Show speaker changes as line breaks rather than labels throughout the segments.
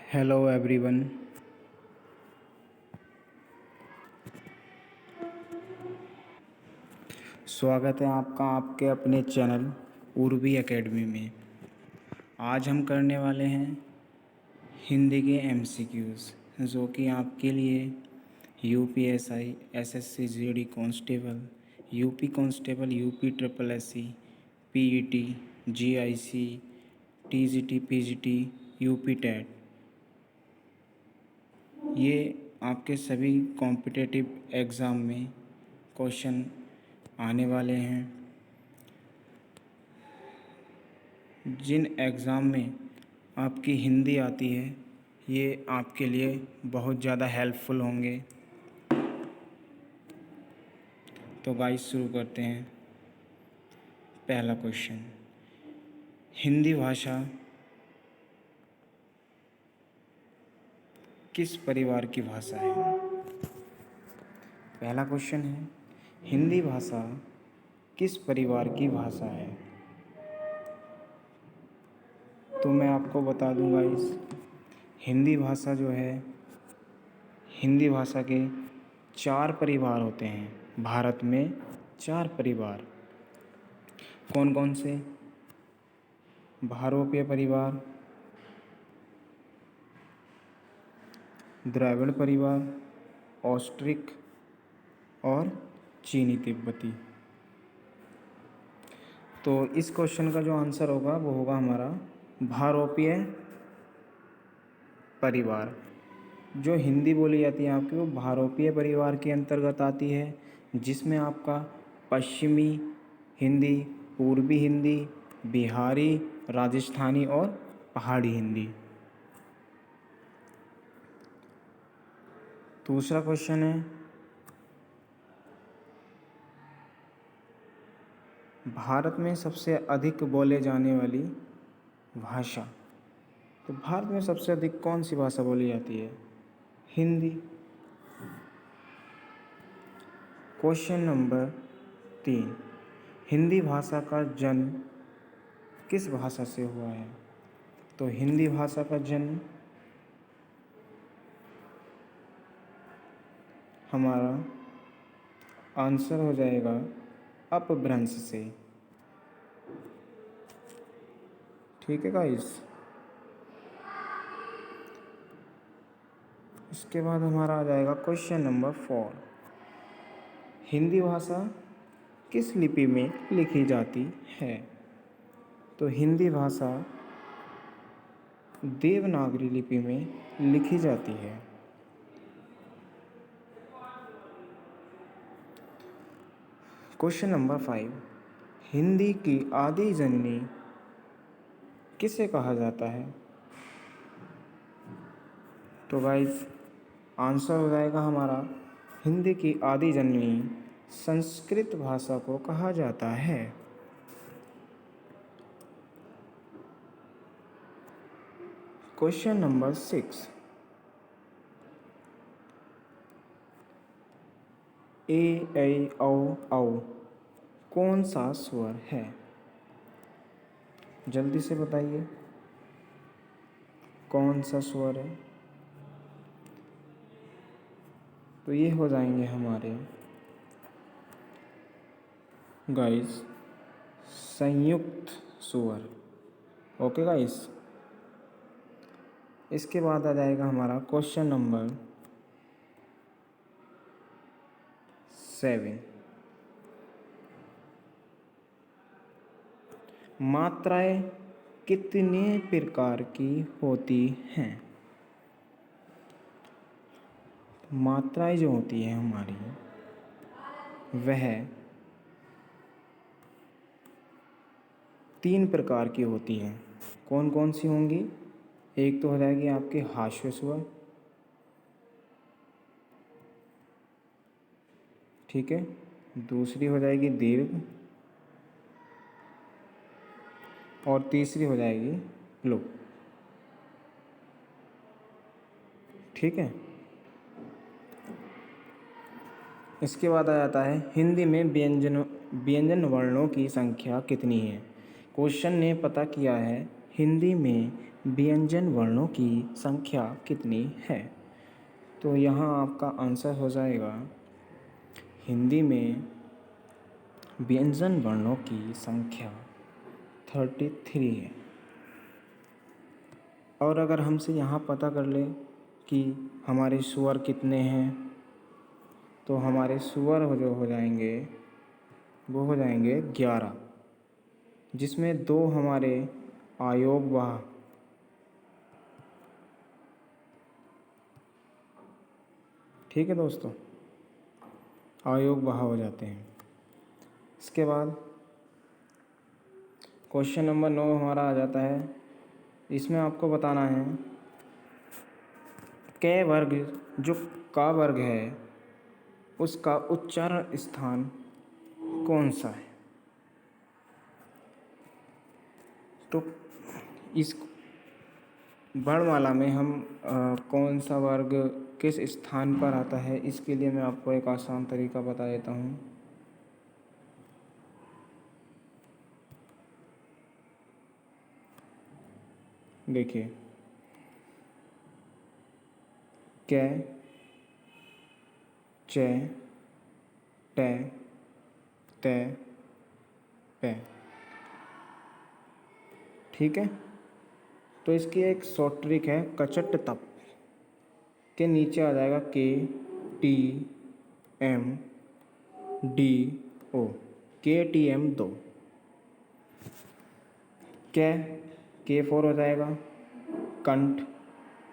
Hello everyone. स्वागत है आपका आपके अपने चैनल उर्वी एकेडमी में। आज हम करने वाले हैं हिंदी के एमसीक्यूज़, जो कि आपके लिए UPSI, SSC GD constable, UP constable, UP triple SC, PET, GIC, TGT, PGT, UP TET, ये आपके सभी कॉम्पिटिटिव एग्ज़ाम में क्वेश्चन आने वाले हैं। जिन एग्ज़ाम में आपकी हिंदी आती है, ये आपके लिए बहुत ज़्यादा हेल्पफुल होंगे। तो गाइस शुरू करते हैं। पहला क्वेश्चन, हिंदी भाषा किस परिवार की भाषा है? पहला क्वेश्चन है, हिंदी भाषा किस परिवार की भाषा है? तो मैं आपको बता दूंगा, हिंदी भाषा जो है, हिंदी भाषा के 4 परिवार होते हैं। भारत में 4 परिवार कौन कौन से? भारोपीय परिवार, द्रविड़ परिवार, ऑस्ट्रिक और चीनी तिब्बती। तो इस क्वेश्चन का जो आंसर होगा वो होगा हमारा भारोपीय परिवार। जो हिंदी बोली जाती है आपकी, वो भारोपीय परिवार के अंतर्गत आती है, जिसमें आपका पश्चिमी हिंदी, पूर्वी हिंदी, बिहारी, राजस्थानी और पहाड़ी हिंदी। दूसरा क्वेश्चन है, भारत में सबसे अधिक बोले जाने वाली भाषा। तो भारत में सबसे अधिक कौन सी भाषा बोली जाती है? हिंदी। क्वेश्चन नंबर 3, हिंदी भाषा का जन्म किस भाषा से हुआ है? तो हिंदी भाषा का जन्म हमारा आंसर हो जाएगा अपभ्रंश से। ठीक है गाइस। इसके बाद हमारा आ जाएगा क्वेश्चन नंबर 4, हिंदी भाषा किस लिपि में लिखी जाती है? तो हिंदी भाषा देवनागरी लिपि में लिखी जाती है। क्वेश्चन नंबर 5, हिंदी की आदि जननी किसे कहा जाता है? तो गाइस आंसर हो जाएगा हमारा, हिंदी की आदि जननी संस्कृत भाषा को कहा जाता है। क्वेश्चन नंबर 6, ए ऐ औ औ कौन सा स्वर है? जल्दी से बताइए, कौन सा स्वर है? तो ये हो जाएंगे हमारे गाइस संयुक्त स्वर। Okay guys. इसके बाद आ जाएगा हमारा क्वेश्चन नंबर 7, मात्राएं कितने प्रकार की होती हैं? मात्राएं जो होती है हमारी, वह 3 प्रकार की होती हैं। कौन कौन सी होंगी? एक तो हो जाएगी आपकी हाश्य स्वर, ठीक है। दूसरी हो जाएगी दीर्घ, और तीसरी हो जाएगी लोप। ठीक है। इसके बाद आ जाता है, हिंदी में व्यंजन वर्णों की संख्या कितनी है? क्वेश्चन ने पता किया है हिंदी में व्यंजन वर्णों की संख्या कितनी है? तो यहाँ आपका आंसर हो जाएगा, हिंदी में व्यंजन वर्णों की संख्या 33 है। और अगर हमसे यहाँ पता कर ले कि हमारे स्वर कितने हैं, तो हमारे स्वर जो हो जाएंगे वो हो जाएंगे 11, जिसमें 2 हमारे आयोग वाह, ठीक है दोस्तों, आयोग वाह हो जाते हैं। इसके बाद क्वेश्चन नंबर 9 हमारा आ जाता है। इसमें आपको बताना है क वर्ग, जो का वर्ग है उसका उच्चारण स्थान कौन सा है? तो इस वर्णमाला में हम कौन सा वर्ग किस स्थान पर आता है, इसके लिए मैं आपको एक आसान तरीका बता देता हूँ। देखिए, कै, चे, टे, ते, पे, ठीक है। तो इसकी एक शॉर्ट ट्रिक है, कचट तप के नीचे आ जाएगा के, टी, एम, डी, ओ, के टी एम 2। के 4 हो जाएगा, कंठ,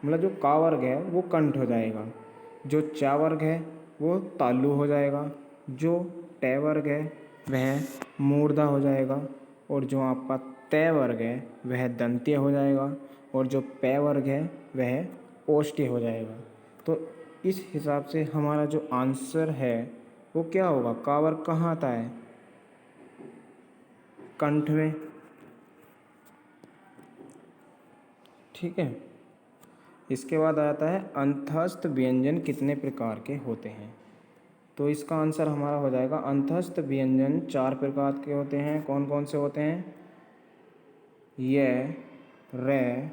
मतलब जो का वर्ग है वो कंठ हो जाएगा, जो चा वर्ग है वो तालु हो जाएगा, जो टे वर्ग है वह मूर्धा हो जाएगा, और जो आपका तय वर्ग है वह दंत्य हो जाएगा, और जो पे वर्ग है वह ओष्ठ्य हो जाएगा। तो इस हिसाब से हमारा जो आंसर है वो क्या होगा? का वर्ग कहाँ आता है? कंठ में, ठीक है। इसके बाद आता है अंतस्थ व्यंजन कितने प्रकार के होते हैं? तो इसका आंसर हमारा हो जाएगा, अंतस्थ व्यंजन 4 प्रकार के होते हैं। कौन कौन से होते हैं? ये, रे,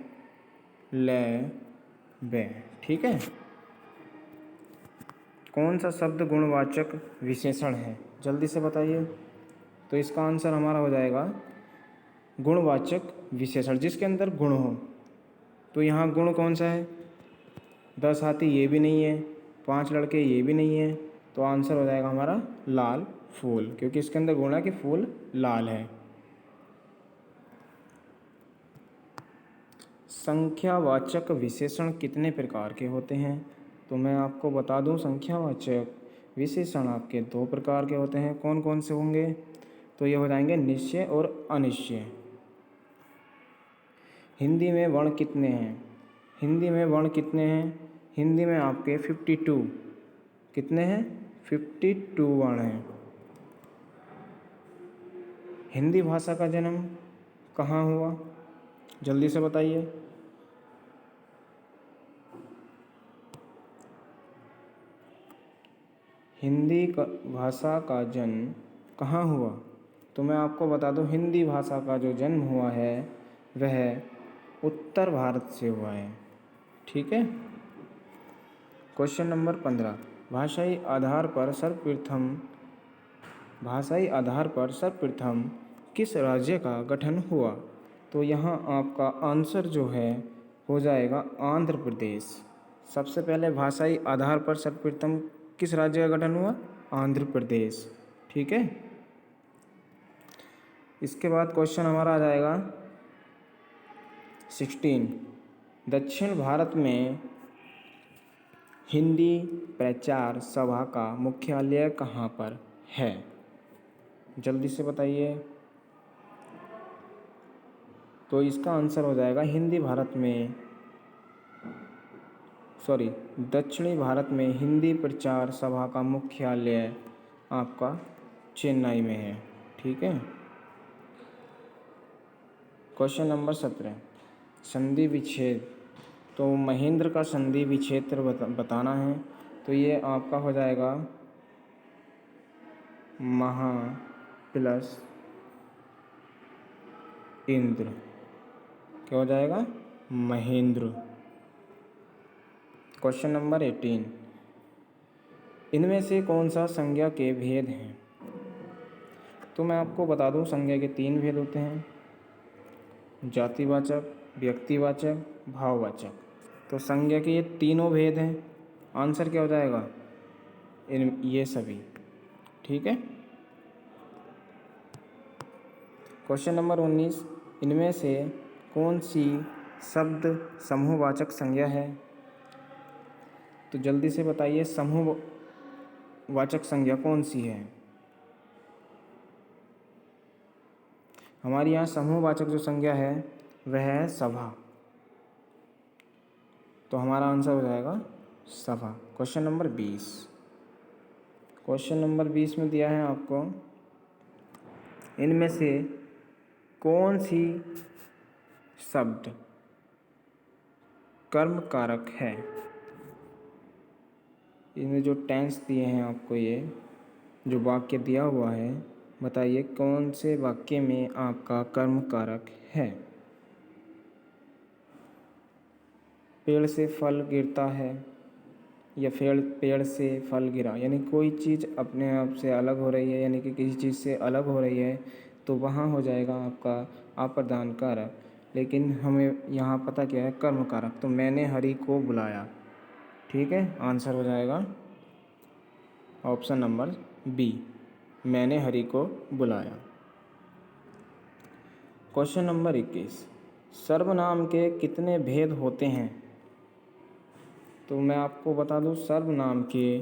ले, बे, ठीक है। कौन सा शब्द गुणवाचक विशेषण है? जल्दी से बताइए। तो इसका आंसर हमारा हो जाएगा गुणवाचक विशेषण, जिसके अंदर गुण हो। तो यहाँ गुण कौन सा है? 10 हाथी ये भी नहीं है, 5 लड़के ये भी नहीं है। तो आंसर हो जाएगा हमारा लाल फूल, क्योंकि इसके अंदर गुण है कि फूल लाल है। संख्यावाचक विशेषण कितने प्रकार के होते हैं? तो मैं आपको बता दूं, संख्यावाचक विशेषण आपके 2 प्रकार के होते हैं। कौन कौन से होंगे? तो ये हो जाएंगे निश्चय और अनिश्चय। हिंदी में वर्ण कितने हैं? हिंदी में वर्ण कितने हैं? हिंदी में आपके 52, कितने हैं? 52 वर्ण हैं। हिंदी भाषा का जन्म कहाँ हुआ? जल्दी से बताइए। हिंदी भाषा का जन्म कहाँ हुआ? तो मैं आपको बता दूं, हिंदी भाषा का जो जन्म हुआ है वह उत्तर भारत से हुआ है, ठीक है। क्वेश्चन नंबर 15, भाषाई आधार पर सर्वप्रथम किस राज्य का गठन हुआ? तो यहाँ आपका आंसर जो है हो जाएगा आंध्र प्रदेश। सबसे पहले भाषाई आधार पर सर्वप्रथम किस राज्य का गठन हुआ? आंध्र प्रदेश, ठीक है। इसके बाद क्वेश्चन हमारा आ जाएगा 16, दक्षिण भारत में हिंदी प्रचार सभा का मुख्यालय कहाँ पर है? जल्दी से बताइए। तो इसका आंसर हो जाएगा दक्षिणी भारत में हिंदी प्रचार सभा का मुख्यालय आपका चेन्नई में है, ठीक है। क्वेश्चन नंबर 17, संधि विच्छेद। तो महेंद्र का संधि विच्छेद बताना है। तो ये आपका हो जाएगा महा प्लस इंद्र, क्या हो जाएगा? महेंद्र। क्वेश्चन नंबर 18, इनमें से कौन सा संज्ञा के भेद हैं? तो मैं आपको बता दूं, संज्ञा के 3 भेद होते हैं, जातिवाचक, व्यक्तिवाचक, भाववाचक। तो संज्ञा के ये तीनों भेद हैं। आंसर क्या हो जाएगा? ये सभी। ठीक है। क्वेश्चन नंबर 19, इनमें से कौन सी शब्द समूहवाचक संज्ञा है? तो जल्दी से बताइए, समूहवाचक संज्ञा कौन सी है? हमारे यहाँ समूहवाचक जो संज्ञा है वह है सभा। तो हमारा आंसर हो जाएगा सभा। क्वेश्चन नंबर 20, क्वेश्चन नंबर 20 में दिया है आपको, इनमें से कौन सी शब्द कर्म कारक है? इनमें जो टेंस दिए हैं आपको, ये जो वाक्य दिया हुआ है, बताइए कौन से वाक्य में आपका कर्म कारक है? पेड़ से फल गिरता है या पेड़ से फल गिरा, यानी कोई चीज़ अपने आप से अलग हो रही है, यानी कि किसी चीज़ से अलग हो रही है, तो वहाँ हो जाएगा आपका अप्रधान कारक। लेकिन हमें यहाँ पता क्या है? कर्म कारक। तो मैंने हरि को बुलाया। ठीक है, आंसर हो जाएगा ऑप्शन नंबर बी, मैंने हरि को बुलाया। क्वेश्चन नंबर 21, सर्वनाम के कितने भेद होते हैं? तो मैं आपको बता दूं, सर्वनाम के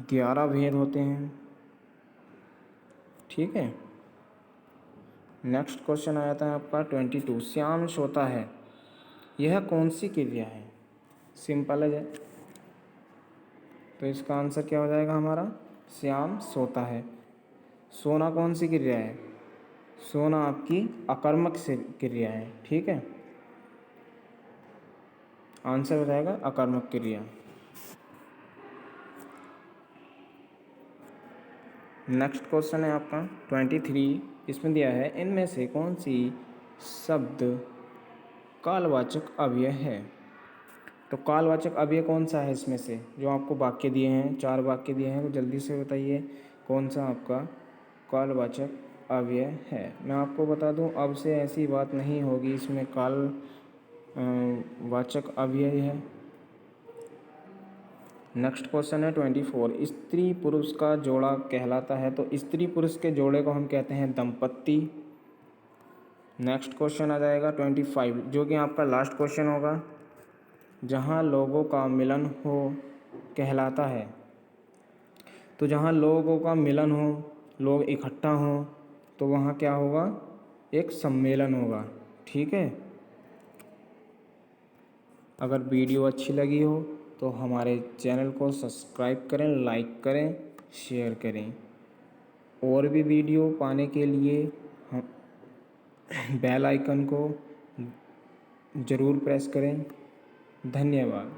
11 भेद होते हैं। ठीक है। नेक्स्ट क्वेश्चन आ जाता है आपका 22, श्याम सोता है, यह कौन सी क्रिया है? सिंपल है। तो इसका आंसर क्या हो जाएगा हमारा? श्याम सोता है। सोना कौन सी क्रिया है? सोना आपकी अकर्मक से क्रिया है। ठीक है, आंसर हो जाएगा अकर्मक क्रिया। नेक्स्ट क्वेश्चन है आपका 23, इसमें दिया है, इनमें से कौन सी शब्द कालवाचक अव्यय है? तो कालवाचक अव्यय कौन सा है इसमें से? जो आपको वाक्य दिए हैं, 4 वाक्य दिए हैं, तो जल्दी से बताइए कौन सा आपका कालवाचक अव्यय है। मैं आपको बता दूं, अब से ऐसी बात नहीं होगी, इसमें काल वाचक अव्यय है। नेक्स्ट क्वेश्चन है 24, स्त्री पुरुष का जोड़ा कहलाता है, तो स्त्री पुरुष के जोड़े को हम कहते हैं दंपत्ति। नेक्स्ट क्वेश्चन आ जाएगा 25, जो कि आपका लास्ट क्वेश्चन होगा, जहाँ लोगों का मिलन हो कहलाता है। तो जहाँ लोगों का मिलन हो, लोग इकट्ठा हों, तो वहाँ क्या होगा? एक सम्मेलन होगा। ठीक है। अगर वीडियो अच्छी लगी हो तो हमारे चैनल को सब्सक्राइब करें, लाइक करें, शेयर करें। और भी वीडियो पाने के लिए हम बेल आइकन को ज़रूर प्रेस करें। धन्यवाद।